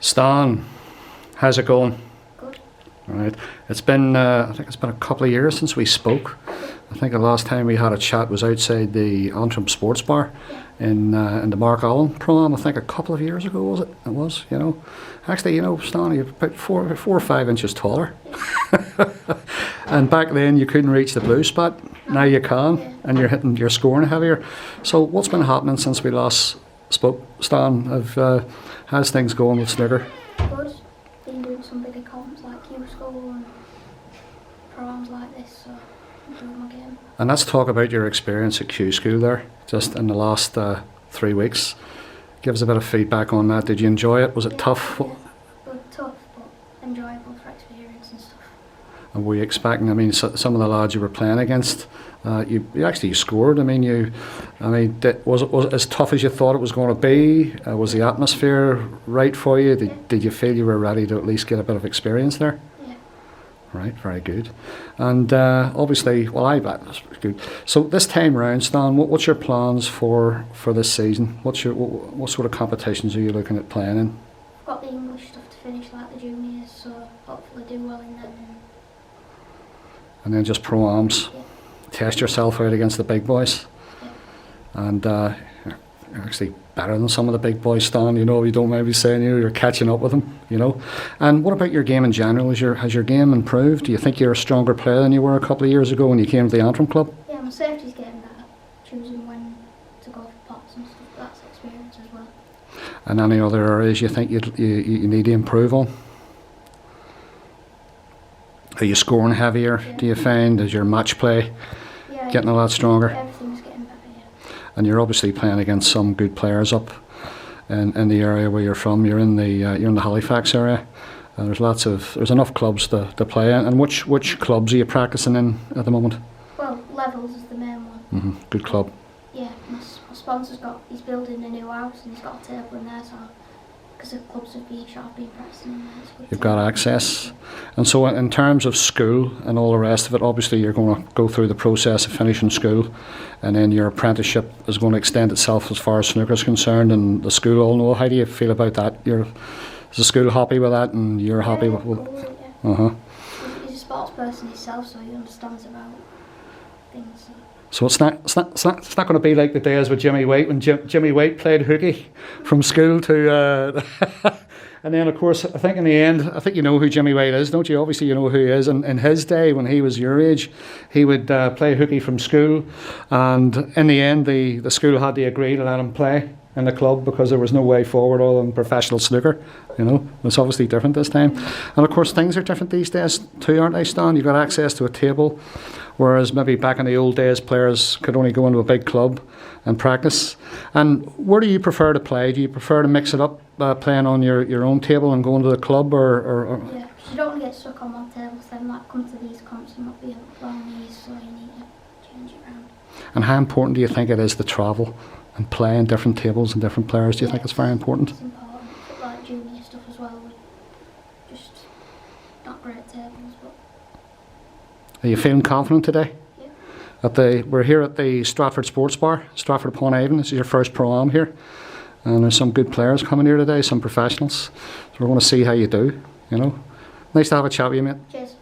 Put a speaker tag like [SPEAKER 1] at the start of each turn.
[SPEAKER 1] Stan, how's it going?
[SPEAKER 2] Good.
[SPEAKER 1] All right. It's been, I think it's been a couple of years since we spoke. I think the last time we had a chat was outside the Antrim Sports Bar in the Mark Allen Pro-Am. I think a couple of years ago, was it? It was, you know. Actually, you know, Stan, you're about four or 5 inches taller. And back then you couldn't reach the blue spot. Now you can, and you're scoring heavier. So what's been happening since we last spoke, Stan? How's things going with snooker?
[SPEAKER 2] Good. Been doing some bigger comps like Q School and programs like this, so I'm doing my game.
[SPEAKER 1] And let's talk about your experience at Q School there, just in the last 3 weeks. Give us a bit of feedback on that. Did you enjoy it? Was it tough?
[SPEAKER 2] Yeah. But tough, but enjoyable for experience and stuff.
[SPEAKER 1] And were you expecting? I mean, some of the lads you were playing against, you actually scored. I mean, was it as tough as you thought it was going to be? Was the atmosphere right for you? Did you feel you were ready to at least get a bit of experience there?
[SPEAKER 2] Yeah.
[SPEAKER 1] Right, very good. And obviously, that's good. So this time round, Stan, what's your plans for this season? What sort of competitions are you looking at playing in?
[SPEAKER 2] I've got the English stuff to finish like the juniors, so hopefully do well in them.
[SPEAKER 1] And then just pro-ams.
[SPEAKER 2] Yeah.
[SPEAKER 1] Test yourself out against the big boys.
[SPEAKER 2] Yeah.
[SPEAKER 1] And you're actually better than some of the big boys, Stan. You know, you don't mind me saying, you're catching up with them, you know. And what about your game in general? Has your game improved? Do you think you're a stronger player than you were a couple of years ago when you came to the Antrim club?
[SPEAKER 2] Yeah, my safety's getting better. Choosing when to go for pots and stuff, that's experience as well.
[SPEAKER 1] And any other areas you think you need to improve on? Are you scoring heavier, do you find? Is your match play getting a lot stronger?
[SPEAKER 2] Everything's getting better, yeah.
[SPEAKER 1] And you're obviously playing against some good players up in the area where you're from. You're in the Halifax area. There's enough clubs to play in. And which clubs are you practicing in at the moment?
[SPEAKER 2] Well, Levels is the main one.
[SPEAKER 1] Mm-hmm. Good club.
[SPEAKER 2] Yeah, my sponsor's he's building a new house and he's got a table in there, so because the clubs of beach I've been practicing in there.
[SPEAKER 1] You've got access. And so in terms of school and all the rest of it, obviously you're going to go through the process of finishing school, and then your apprenticeship is going to extend itself as far as snooker is concerned, and the school all know. How do you feel about that? Is the school happy with that, and you're happy with
[SPEAKER 2] it? Yeah. He's a sports person himself, so he understands about things.
[SPEAKER 1] So it's not going to be like the days with Jimmy White when Jimmy White played hooky from school to, and then of course I think in the end, I think you know who Jimmy White is, don't you? Obviously you know who he is. And in his day when he was your age, he would play hooky from school, and in the end the school had to agree to let him play in the club because there was no way forward other than professional snooker. You know, it's obviously different this time, and of course things are different these days too, aren't they, Stan? You've got access to a table. Whereas maybe back in the old days, players could only go into a big club and practice. And where do you prefer to play? Do you prefer to mix it up, playing on your own table and going to the club, or?
[SPEAKER 2] Yeah, you don't want to get stuck on one table. Then like come to these comps and not be long knees, so you need to change it around.
[SPEAKER 1] And how important do you think it is to travel and play in different tables and different players? Do you think it's very important?
[SPEAKER 2] It's important. But like junior stuff as well, with just not great tables, but.
[SPEAKER 1] Are you feeling confident today?
[SPEAKER 2] Yeah.
[SPEAKER 1] We're here at the Stratford Sports Bar, Stratford upon Avon. This is your first pro-am here, and there's some good players coming here today, some professionals. So we're going to see how you do. You know, nice to have a chat with you, mate.
[SPEAKER 2] Cheers.